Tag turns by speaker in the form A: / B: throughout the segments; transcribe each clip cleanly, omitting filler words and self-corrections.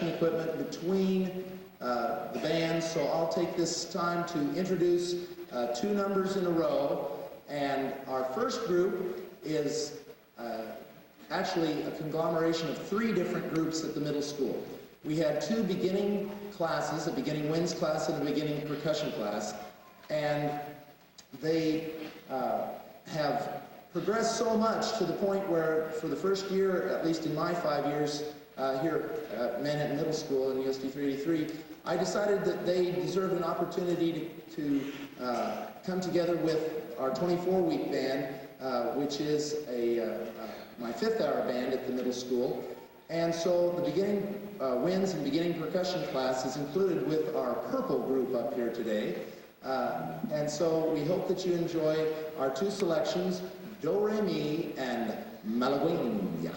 A: percussion equipment between the bands, so I'll take this time to introduce two numbers in a row. And our first group is actually a conglomeration of three different groups at the middle school. We had two beginning classes, a beginning winds class and a beginning percussion class, and they have progressed so much to the point where for the first year, at least in my 5 years here at Manhattan Middle School in USD 383, I decided that they deserved an opportunity to come together with our 24-week band, which is my fifth-hour band at the middle school. And so the beginning winds and beginning percussion class is included with our purple group up here today. And so we hope that you enjoy our two selections, Do Re Mi and Malagueña.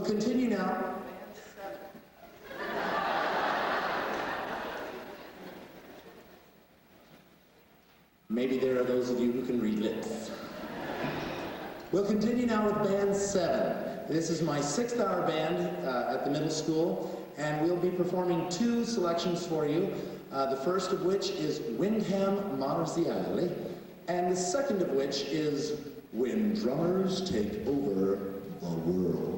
A: We'll continue now. Maybe there are those of you who can read lips. We'll continue now with Band 7. This is my 6th hour band at the middle school, and we'll be performing 2 selections for you. The first of which is Windham Marziale, and the second of which is When Drummers Take Over the World.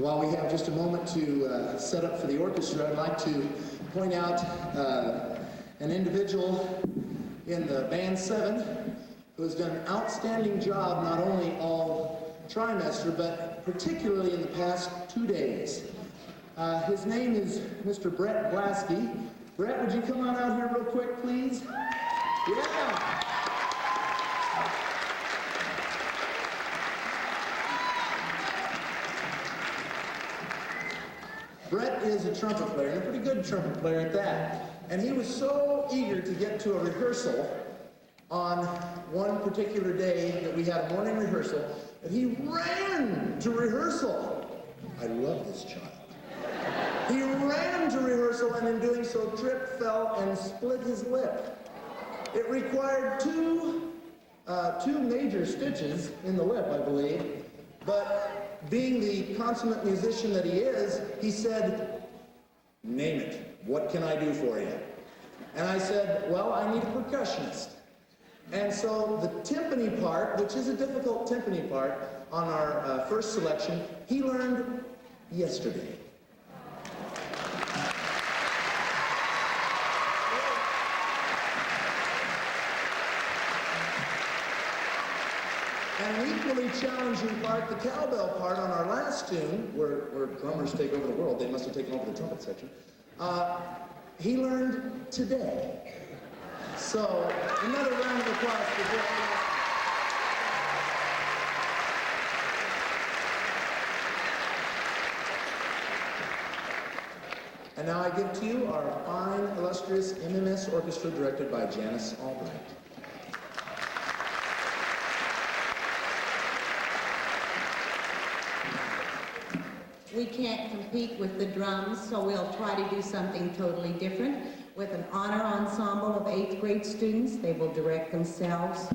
A: while we have just a moment to set up for the orchestra, I'd like to point out an individual in the Band 7 who has done an outstanding job not only all trimester, but particularly in the past 2 days. His name is Mr. Brett Blasky. Brett, would you come on out here real quick, please? Yeah! Brett is a trumpet player, and a pretty good trumpet player at that. And he was so eager to get to a rehearsal on one particular day that we had a morning rehearsal that he ran to rehearsal. I love this child. He ran to rehearsal, and in doing so tripped, fell, and split his lip. It required two major stitches in the lip, I believe, but being the consummate musician that he is, he said, "Name it. What can I do for you?" And I said, "Well, I need a percussionist." And so the timpani part, which is a difficult timpani part on our first selection, he learned yesterday. And an equally challenging part, the cowbell part on our last tune, where drummers take over the world, they must have taken over the trumpet section, he learned today. So, another round of applause for Jeff. And now I give to you our fine, illustrious MMS orchestra directed by Janice Albright.
B: We can't compete with the drums, so we'll try to do something totally different. With an honor ensemble of 8th grade students, they will direct themselves.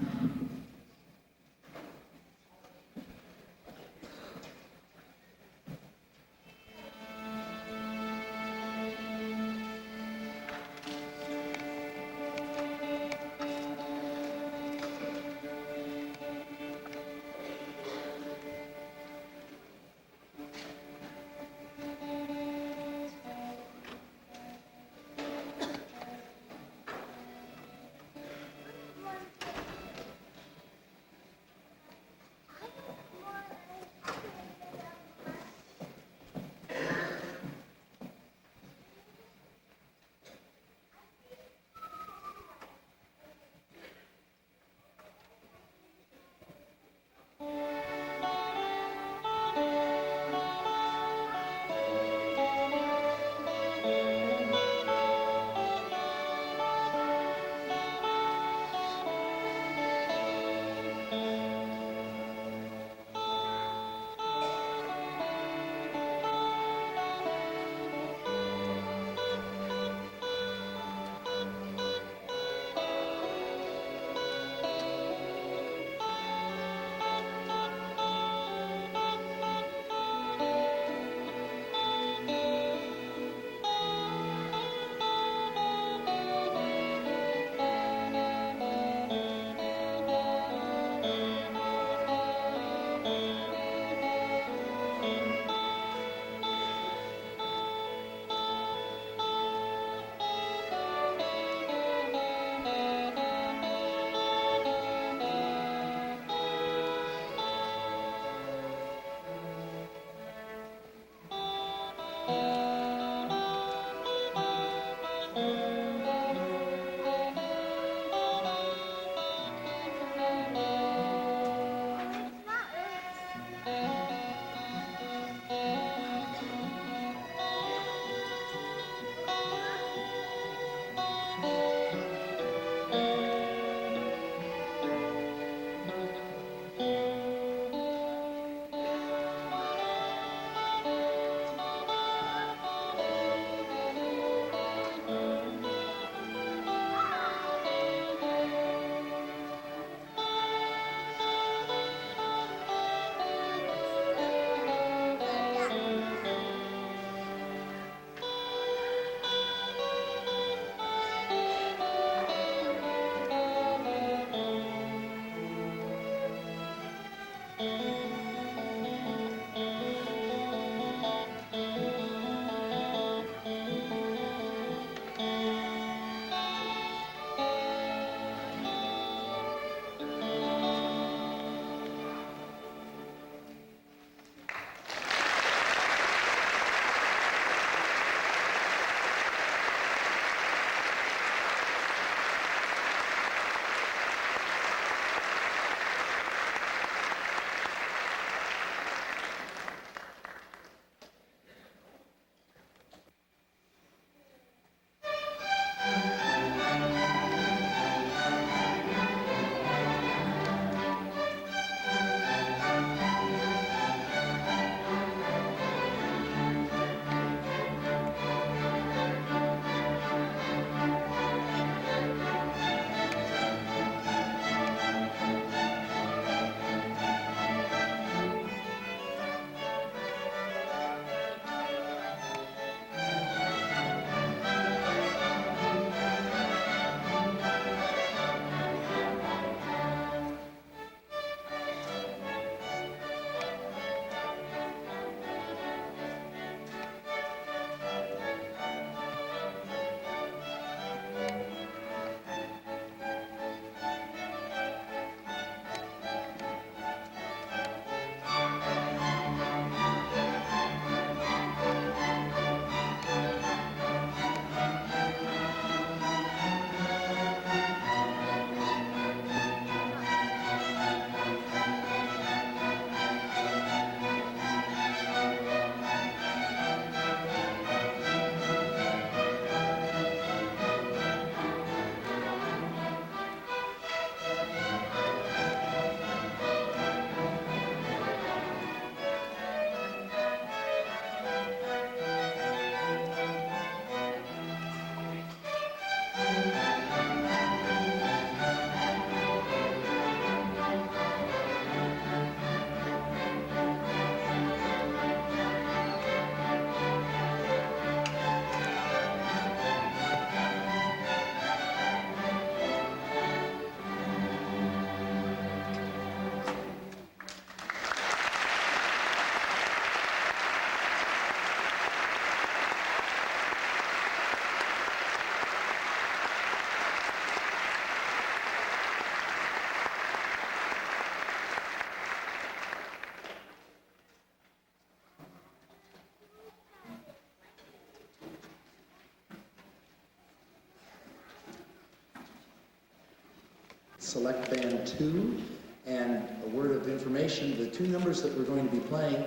A: select band 2. And a word of information, the two numbers that we're going to be playing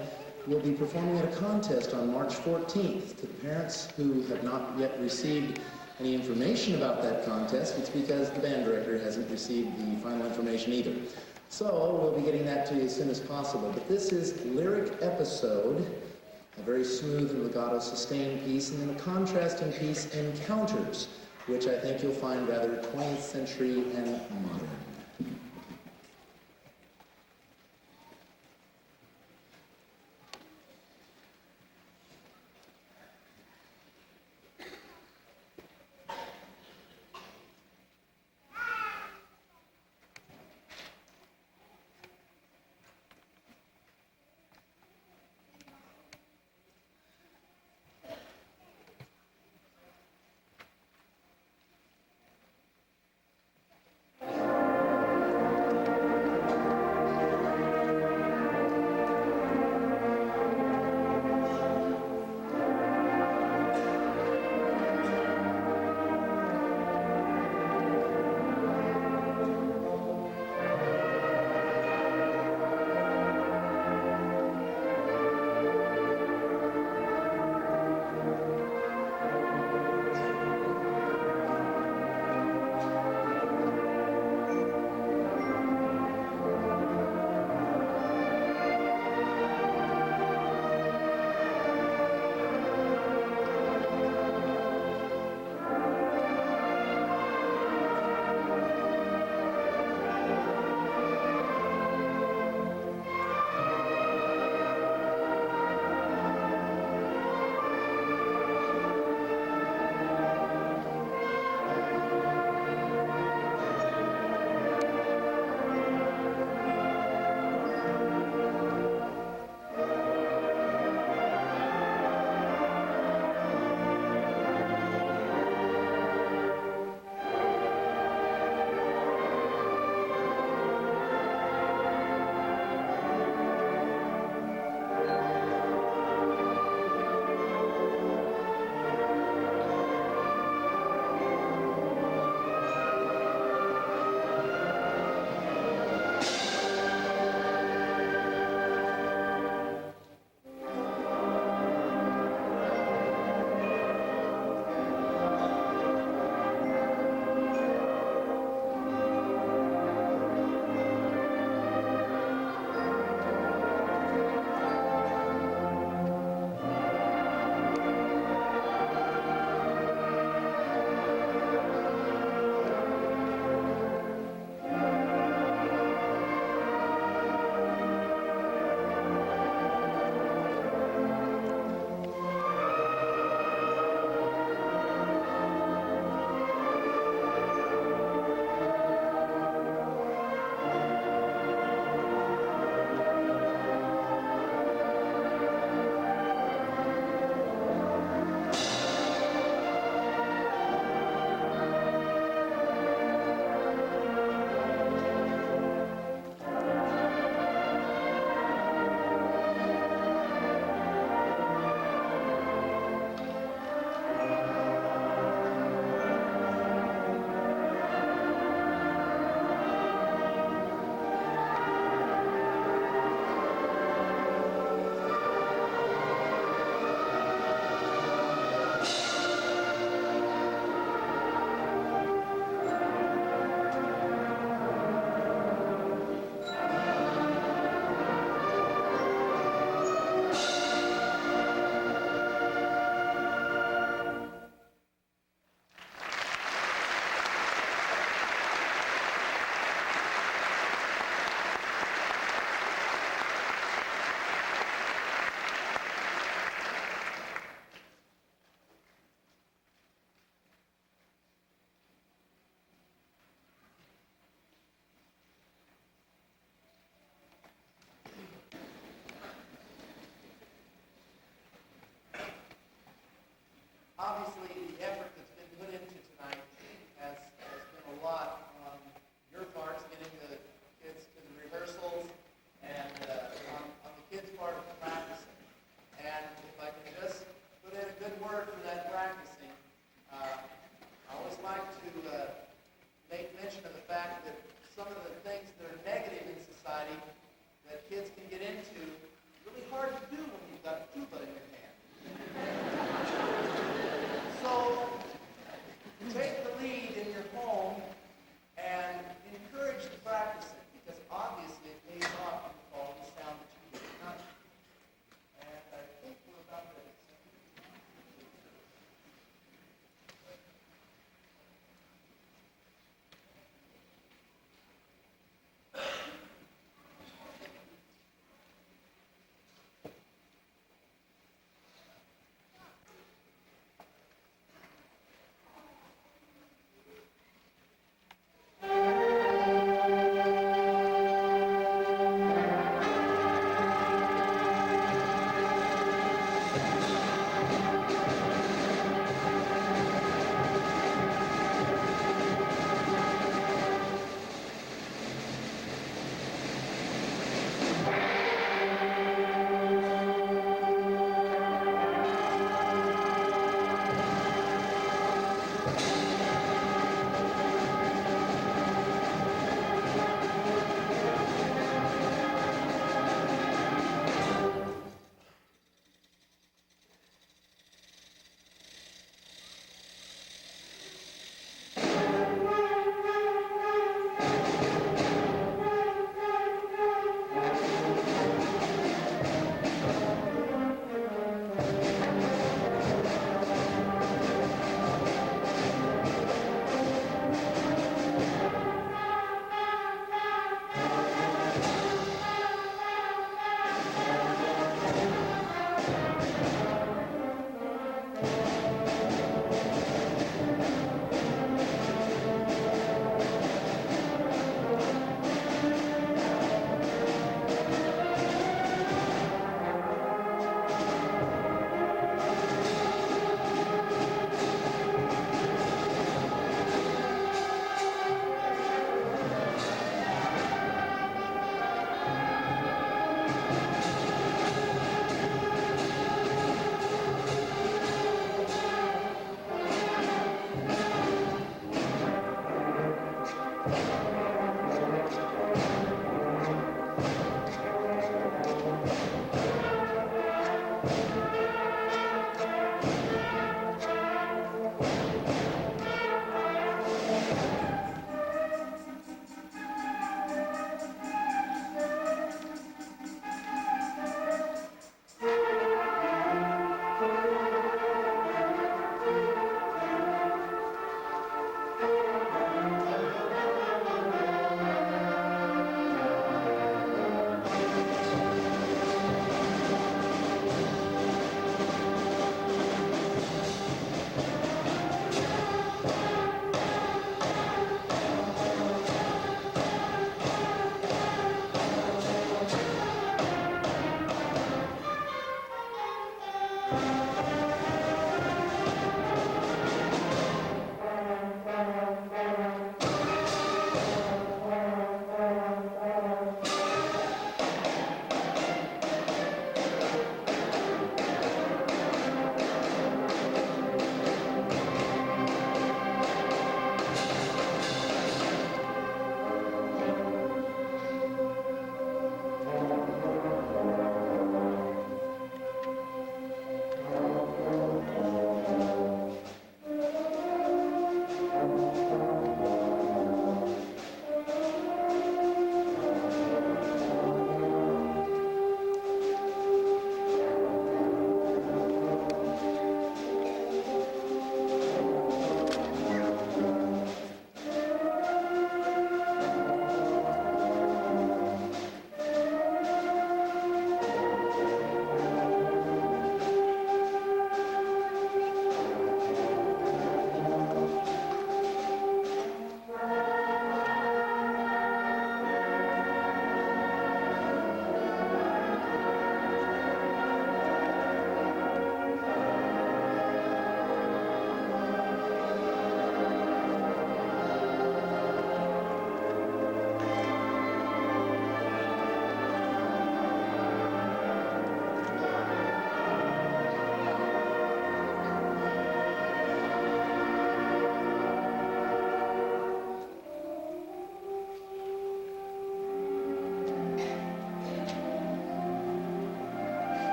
A: will be performing at a contest on March 14th. To the parents who have not yet received any information about that contest, it's because the band director hasn't received the final information either. So we'll be getting that to you as soon as possible. But this is Lyric Episode, a very smooth and legato sustained piece, and then a contrasting piece, Encounters, which I think you'll find rather 20th century and modern.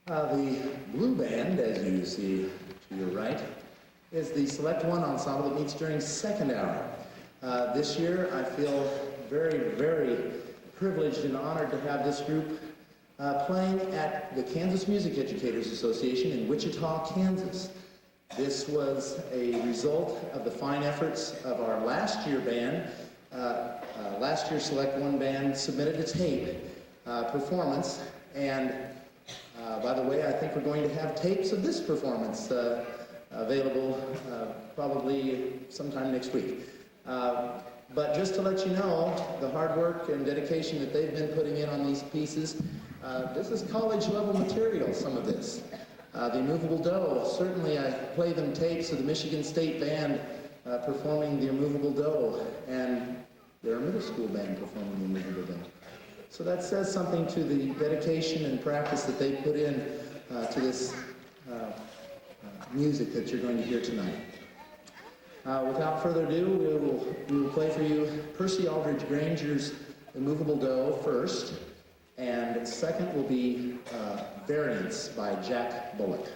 A: The blue band, as you see to your right, is the Select One ensemble that meets during second hour. This year, I feel very, very privileged and honored to have this group playing at the Kansas Music Educators Association in Wichita, Kansas. This was a result of the fine efforts of our last year band. Last year's Select One band submitted a tape performance, and by the way, I think we're going to have tapes of this performance available probably sometime next week. But just to let you know, the hard work and dedication that they've been putting in on these pieces, this is college level material, some of this. The Immovable Dough, certainly I play them tapes of the Michigan State Band performing the Immovable Dough, and their middle school band performing the Immovable Dough. So that says something to the dedication and practice that they put in to this music that you're going to hear tonight. Without further ado, we will play for you Percy Aldridge Granger's Immovable Dough first, and second will be Variants by Jack Bullock.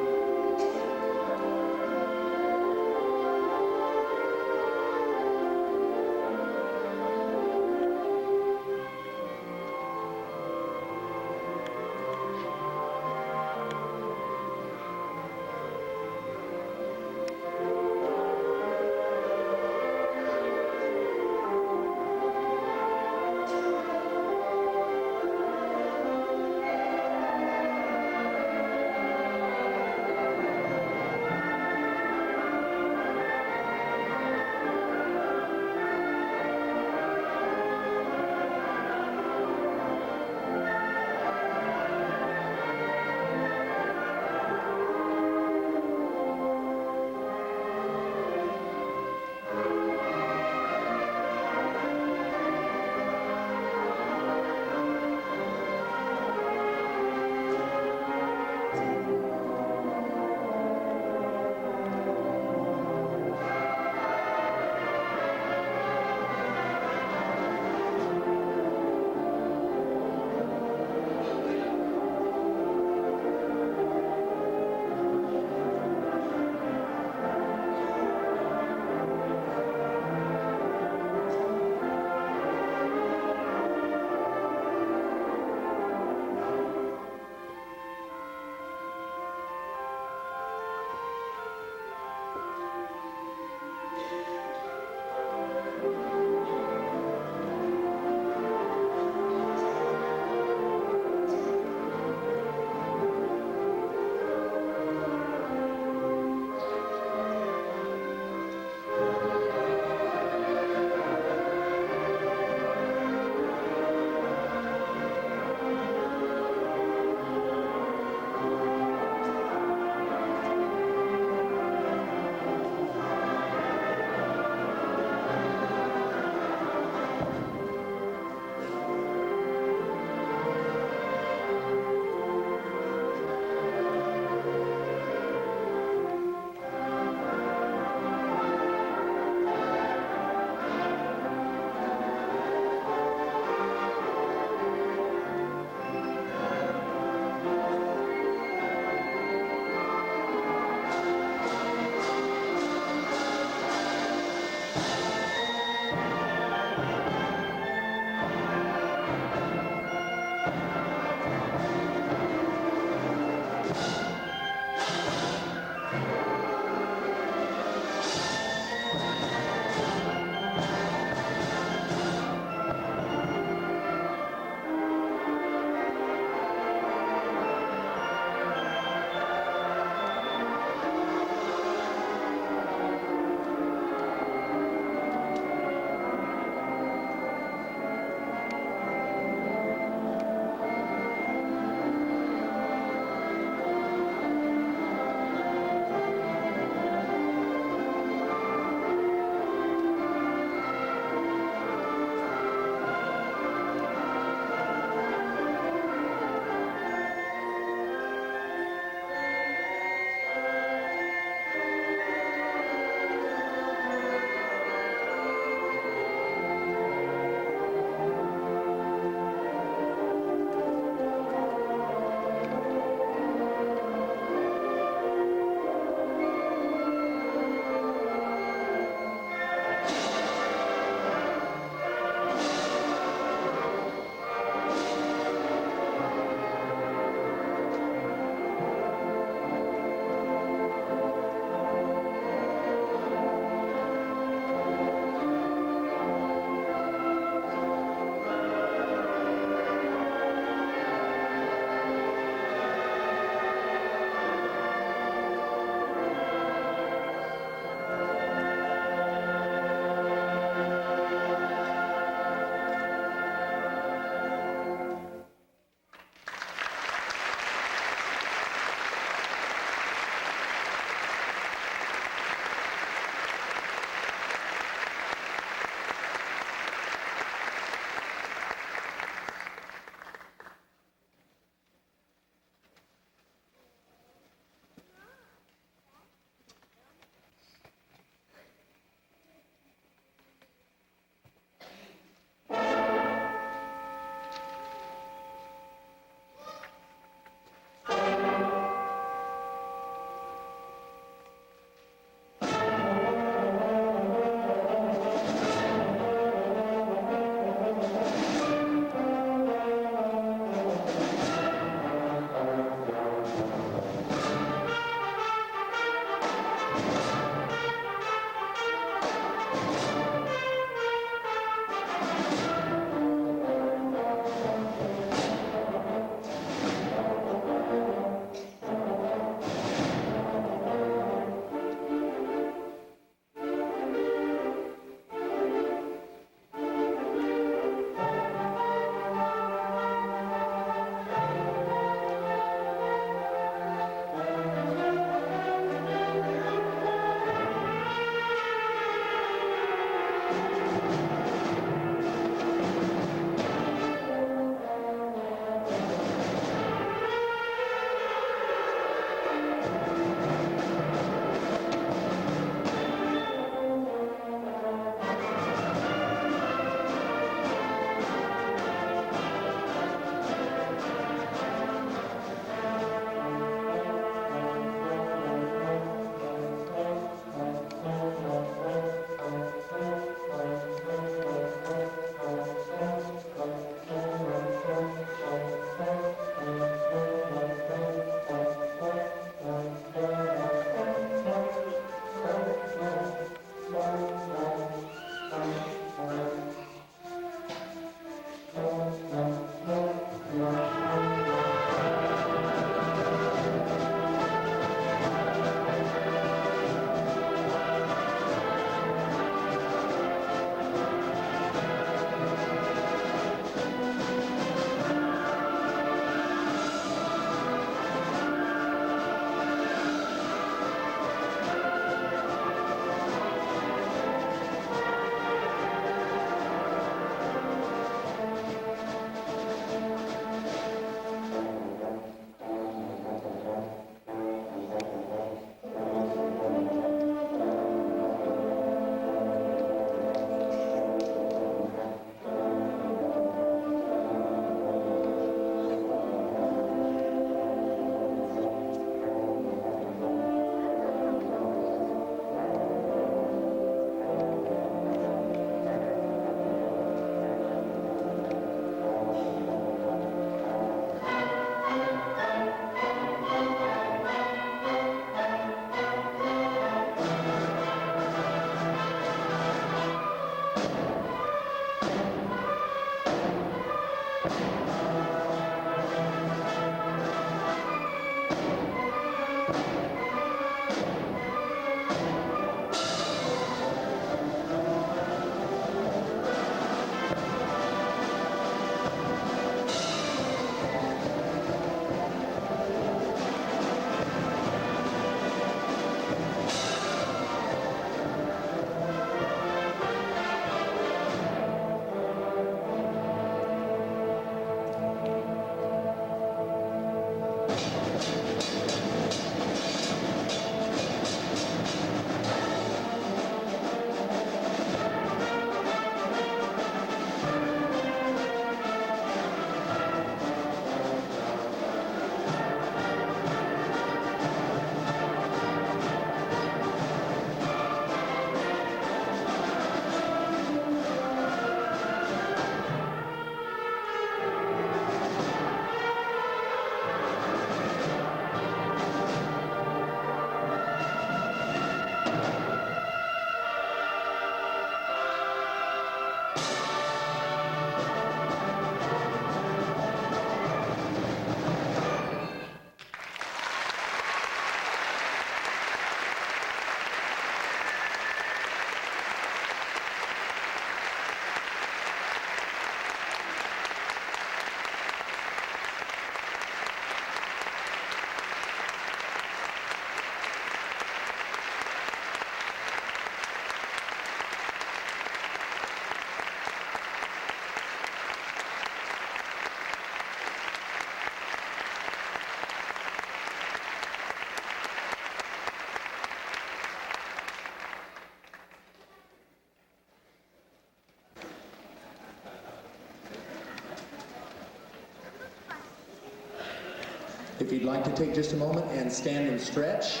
A: If you'd like to take just a moment and stand and stretch,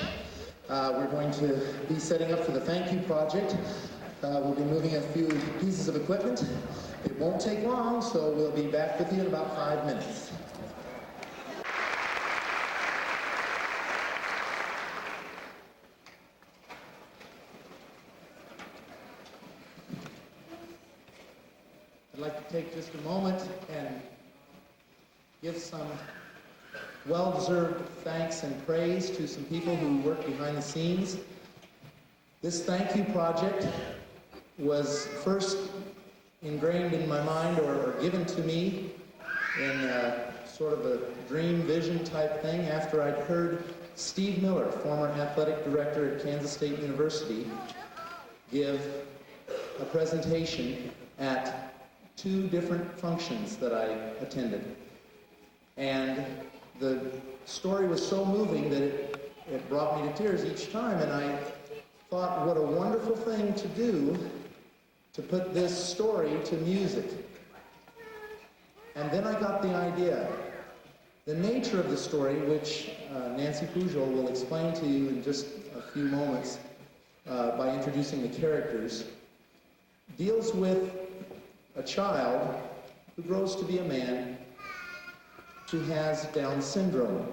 A: we're going to be setting up for the thank you project. We'll be moving a few pieces of equipment. It won't take long, so we'll be back with you in about 5 minutes. I'd like to take just a moment and give some well-deserved thanks and praise to some people who work behind the scenes. This thank you project was first ingrained in my mind or given to me in sort of a dream vision type thing after I'd heard Steve Miller, former athletic director at Kansas State University, give a presentation at 2 different functions that I attended. And the story was so moving that it brought me to tears each time, and I thought what a wonderful thing to do to put this story to music. And then I got the idea. The nature of the story, which Nancy Pujol will explain to you in just a few moments by introducing the characters, deals with a child who grows to be a man who has Down syndrome.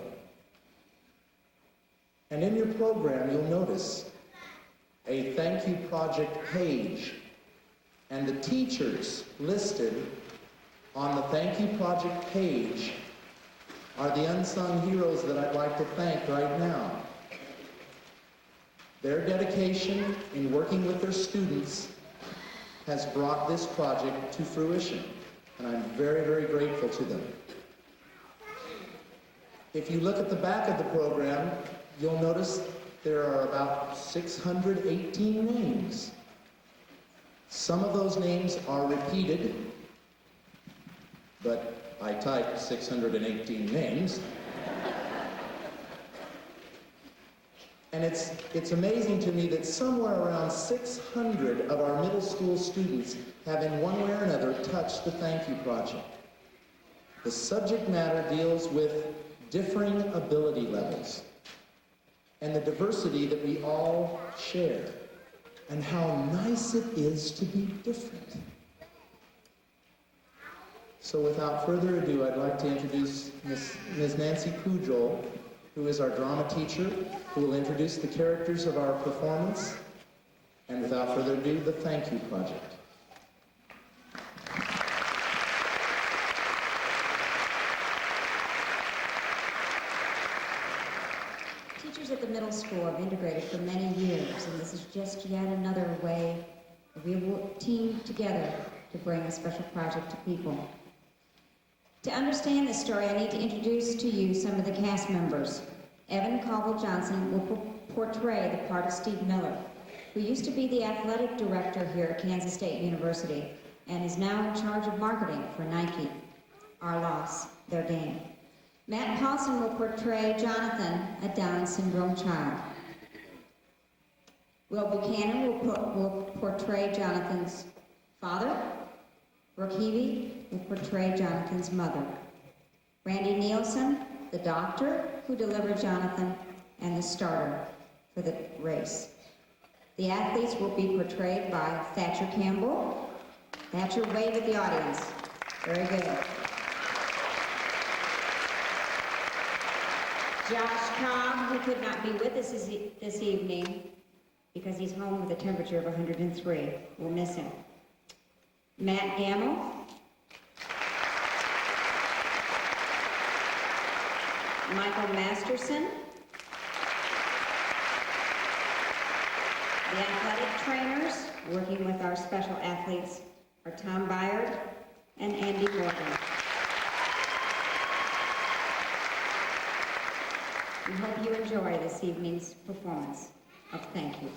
A: And in your program, you'll notice a thank you project page, and the teachers listed on the thank you project page are the unsung heroes that I'd like to thank right now. Their dedication in working with their students has brought this project to fruition, and I'm very, very grateful to them. If you look at the back of the program, you'll notice there are about 618 names. Some of those names are repeated, but I typed 618 names. And it's amazing to me that somewhere around 600 of our middle school students have in one way or another touched the Thank You Project. The subject matter deals with differing ability levels and the diversity that we all share, and how nice it is to be different. So without further ado, I'd like to introduce Ms. Nancy Pujol, who is our drama teacher, who will introduce the characters of our performance, and without further ado, the Thank You Project.
C: Teachers at the middle school have integrated for many years, and this is just yet another way we will team together to bring a special project to people. To understand this story, I need to introduce to you some of the cast members. Evan Caldwell Johnson will portray the part of Steve Miller, who used to be the athletic director here at Kansas State University and is now in charge of marketing for Nike. Our loss, their gain. Matt Paulson will portray Jonathan, a Down syndrome child. Will Buchanan will portray Jonathan's father. Brooke Heavey will portray Jonathan's mother. Randy Nielsen, the doctor who delivered Jonathan, and the starter for the race. The athletes will be portrayed by Thatcher Campbell. Thatcher, wave at the audience. Very good. Josh Cobb, who could not be with us this evening because he's home with a temperature of 103. We'll miss him. Matt Gamble. Michael Masterson. The athletic trainers working with our special athletes are Tom Byard and Andy Morgan. We hope you enjoy this evening's performance of Thank You.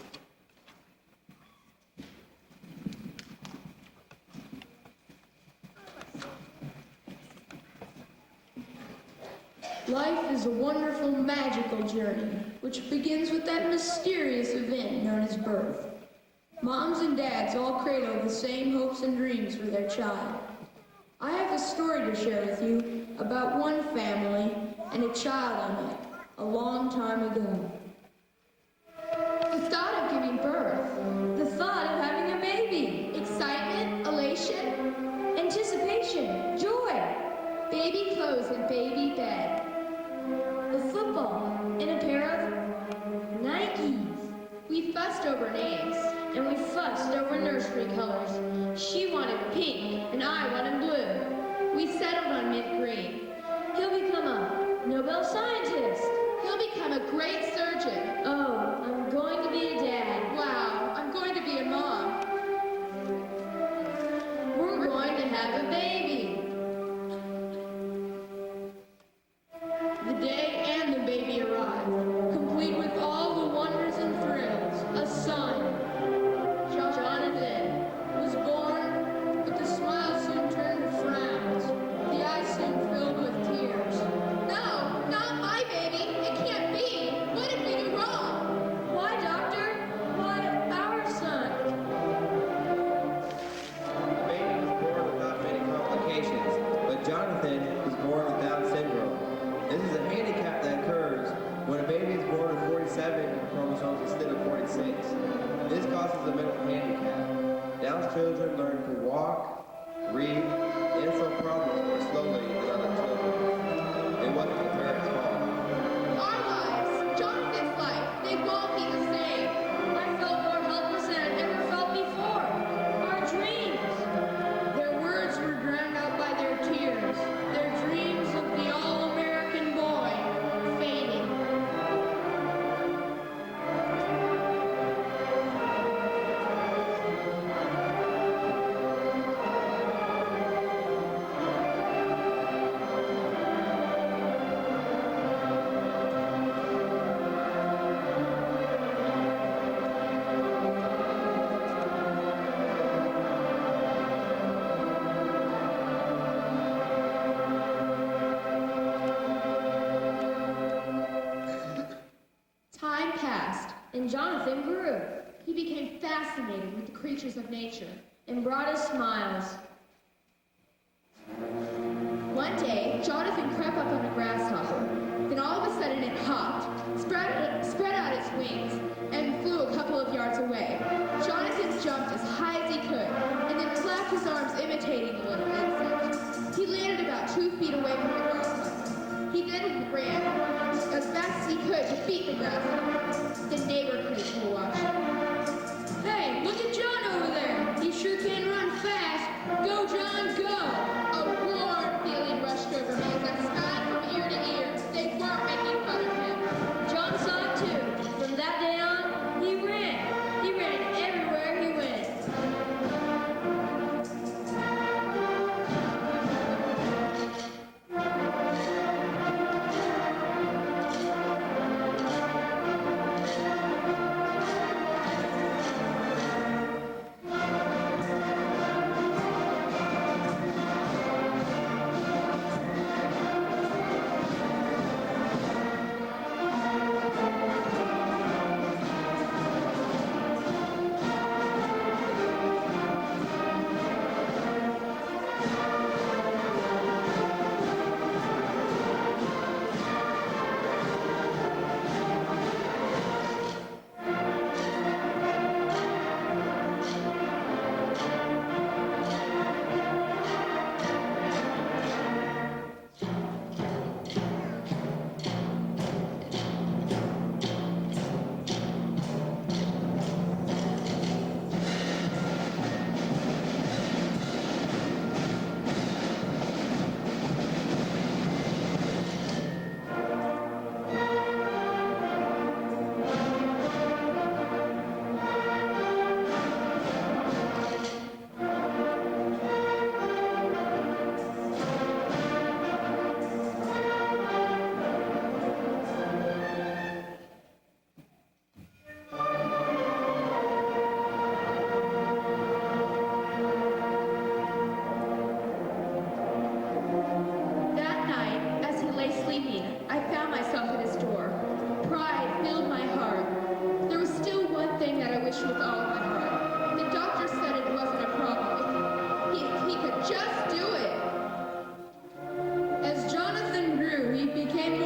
D: Life is a wonderful, magical journey, which begins with that mysterious event known as birth. Moms and dads all cradle the same hopes and dreams for their child. I have a story to share with you about one family and a child I met a long time ago. The thought of giving birth, the thought of having a baby, excitement, elation, anticipation, joy, baby clothes and baby bed, a football and a pair of Nikes. We fussed over names, and we fussed over nursery colors. She wanted pink, and I wanted blue. We settled on mint green. He'll become a Nobel scientist. He'll become a great surgeon. Oh, I'm going to be a dad. Wow, I'm going to be a mom. We're going to have a baby. The day and the baby arrived, complete with all the wonders and thrills. A son. Jonathan was born, but the smile soon turned to frowns. The eyes soon filled with tears. No, not my baby. It can't be. What did we do wrong? Why, doctor? Why, our son?
E: The baby was born without many complications, but Jonathan was born with Down syndrome. This is a handicap that occurs when a baby is born with 47 chromosomes instead of 46. This causes a mental handicap. Down's children learn to walk, read, and solve problems more slowly than other children. It wasn't the parents' fault.
D: Our lives, Jonathan's life, they won't be the same. I felt more helpless than I'd ever felt before. Our dreams. Their words were drowned out by their tears. Their dreams of the all-American boy fading. Time passed, and Jonathan grew. He became fascinated with the creatures of nature and brought us smiles. One day, Jonathan crept up on a grasshopper. Then all of a sudden it hopped, spread out its wings, and flew a couple of yards away. Jonathan jumped as high as he could, and then clapped his arms imitating the little insect. He landed about 2 feet away from the grasshopper. He then ran as fast as he could to beat the grasshopper. The neighbor critters were watching. Hey, look at John over there. He sure can run fast. Go, John, go! A warm feeling rushed over me as I smiled from ear to ear. They weren't making fun of him. John saw it too. From that day on, he ran. He ran everywhere he went. Just do it. As Jonathan grew, he became more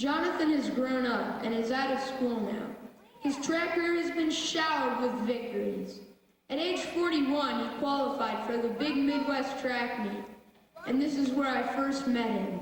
D: Jonathan has grown up and is out of school now. His track career has been showered with victories. At age 41, he qualified for the big Midwest track meet, and this is where I first met him.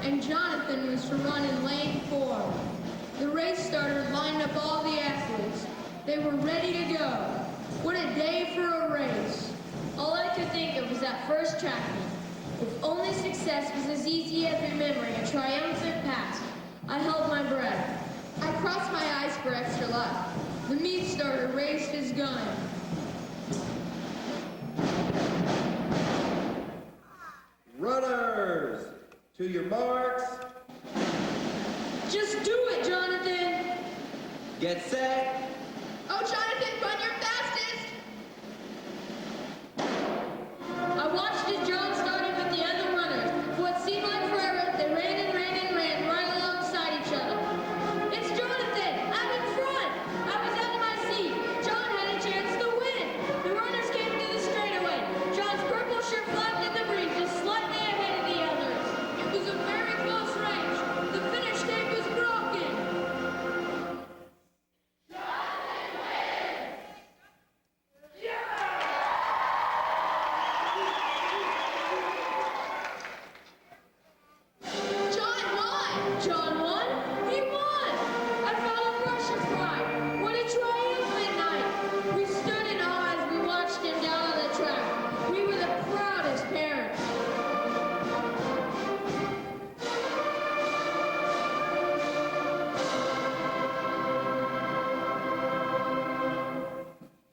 D: And Jonathan was to run in lane 4. The race starter lined up all the athletes. They were ready to go. What a day for a race.
F: All I could think of was that first track meet. If only success was as easy as remembering a triumphant past. I held my breath.
D: I crossed my eyes for extra luck. The meat starter raised his gun.
E: Runners, to your marks.
F: Just do it, Jonathan!
E: Get set.
D: Oh, Jonathan, run your fastest!
F: I watched as John started with the other runners. For what seemed like forever, they ran and ran and ran right alongside each other. It's Jonathan! I'm in front! I was out of my seat. John had a chance to win. The runners came to the straightaway. John's purple shirt flapped in the breeze, just slightly ahead of the others.
D: It was a very close range. The finish tape was broken. John won!
F: John won? He won! I felt a rush of pride. What a triumphant night! We stood in awe as we watched him down on the track. We were the proudest parents.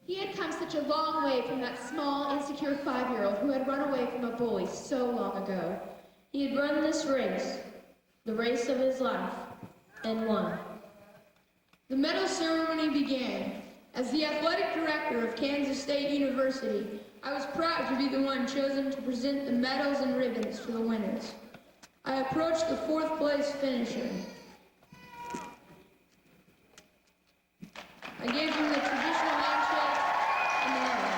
D: He had come such a long way from that small, insecure 5-year-old who had run away from a bully so long ago.
F: He had run this race, the race of his life, and won.
D: The medal ceremony began. As the athletic director of Kansas State University, I was proud to be the one chosen to present the medals and ribbons to the winners. I approached the 4th place finisher. I gave him the traditional handshake and the medal.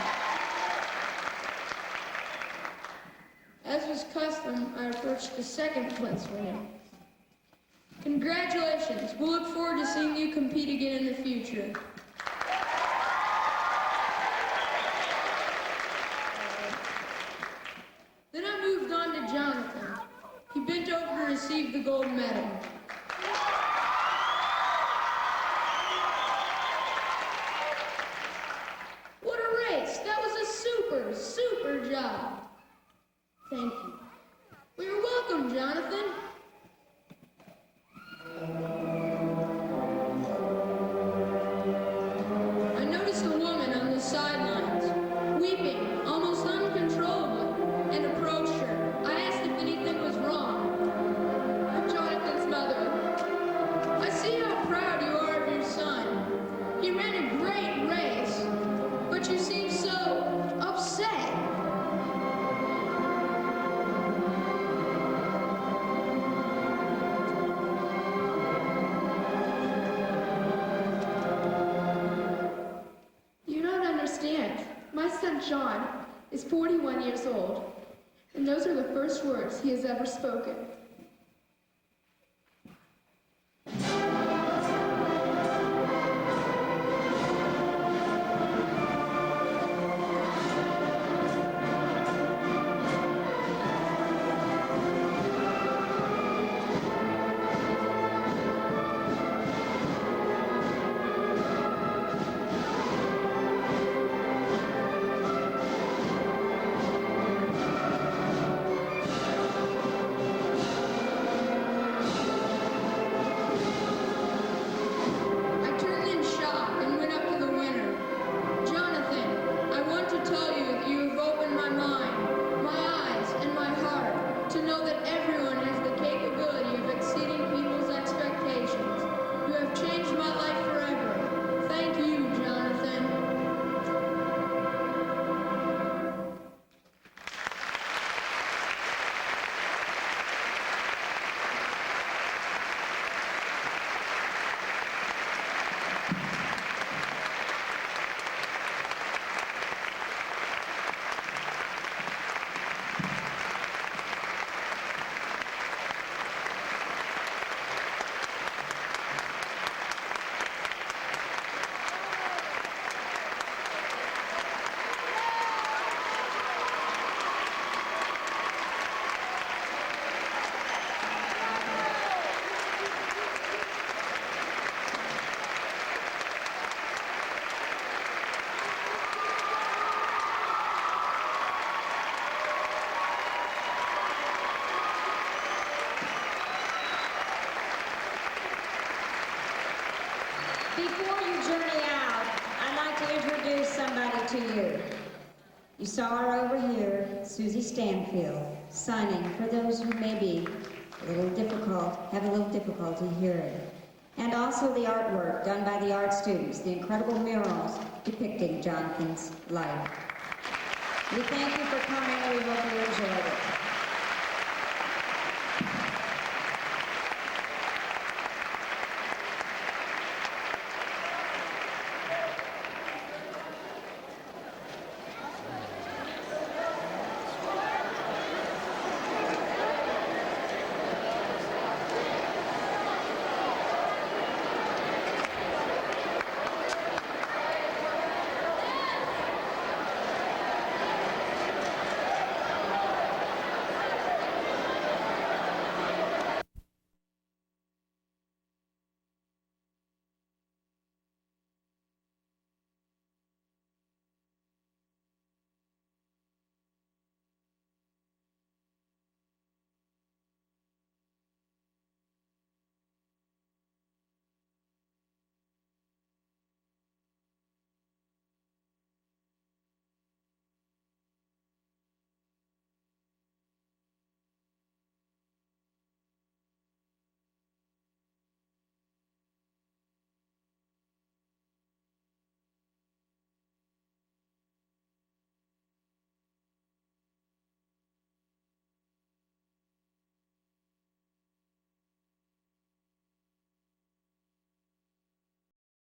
D: As was custom, I approached
F: which the second place winner. Congratulations. We'll look forward to seeing you compete again in the future. Then I moved on to Jonathan. He bent over to receive the gold medal. What a race! That was a super job. Thank you. Well, you're welcome, Jonathan. I noticed a woman on the sidelines, weeping almost uncontrollably, and approached her. I asked if anything was wrong. I'm Jonathan's mother. I see how proud you are of your son. He ran a great race, but you seem so upset.
D: You don't understand. My son John is 41 years old, and those are the first words he has ever spoken.
F: I turned in shock and went up to the winner. Jonathan, I want to tell you that you have opened my mind, my eyes, and my heart to know that everyone has the capability of exceeding people's expectations. You have changed my life forever. Thank you, Jonathan.
C: Before you journey out, I'd like to introduce somebody to you. You saw her over here, Susie Stanfield, signing for those who may be have a little difficulty hearing. And also the artwork done by the art students, the incredible murals depicting Jonathan's life. We thank you for coming, and we hope you enjoyed it.